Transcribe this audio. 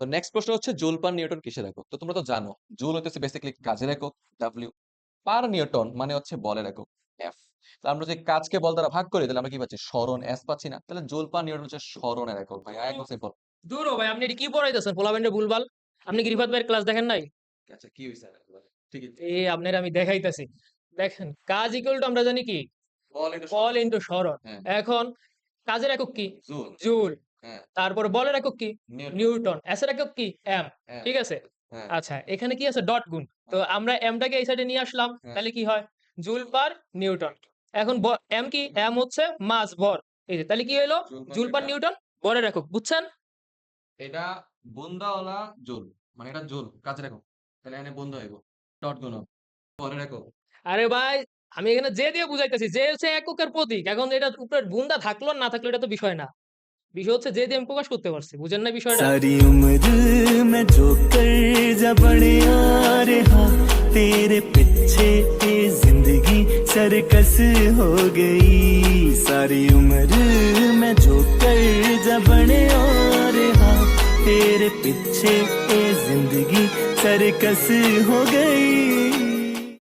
তো নেক্সট প্রশ্ন হচ্ছে জুল পার নিউটন কিসের একক? তো তোমরা তো জানো জুল হইতেছে বেসিক্যালি কাজের একক ডব্লিউ, পার নিউটন মানে হচ্ছে বলের একক এফ। তাহলে আমরা যদি কাজকে বল দ্বারা ভাগ করি তাহলে আমরা কি পাচ্ছি? সরণ এস পাচ্ছি না? তাহলে জুল পার নিউটন হচ্ছে সরণের একক ভাই, একদম সিম্পল। দূর ভাই, আপনি এটা কি পড়াইতেছেন পোলাবেন্ডে ভুলভাল? আপনি কি রিফাত ভাইয়ের ক্লাস দেখেন নাই? আচ্ছা কি হইছে একেবারে? ঠিকই তো। এই আপনার আমি দেখাইতেছি। দেখেন কাজ ইকুয়াল টু আমরা জানি কি বল ইনটু বল সরণ। ইনটু সরণ। হ্যাঁ এখন কাজের একক কি? জুল। জুল। হ্যাঁ তারপরে বলের একক কি? নিউটন। নিউটন। এস এর একক কি? এম। হ্যাঁ ঠিক আছে? হ্যাঁ আচ্ছা, এখানে কি আছে? ডট গুণ। তো হ্যাঁ আমরা এমটাকে এই সাইডে নিয়ে আসলাম। হ্যাঁ। তাহলে কি হয়? Joule per Newton. এখন এম কি? এম হচ্ছে মাস ভর। এই যে তাহলে কি হইলো? জুল পার নিউটন ভরের একক। বুঝছেন? এটা বুন্দাওয়ালা জুল, মানে এটা জুল কাজের একক, তাহলে এখানে বন্ধ হইব ডট গুণ পরের একক। আরে ভাই, আমি এখানে যে দিয়ে বুঝাইতেছি, যে হচ্ছে এককের প্রতীক। এখন এটা উপরে বুন্দা থাকলো আর না থাকলো এটা তো বিষয় না। বিষয় হচ্ছে যে দিয়ে আমি প্রকাশ করতে পারছি। বুঝেন না বিষয়টা? सारी उम्र मैं जो कर जबड़े आ रहा तेरे पीछे ये जिंदगी सरकस हो गई। सारी उम्र मैं जो कर जबड़े आ रहा तेरे पीछे ये जिंदगी सरकस हो गई।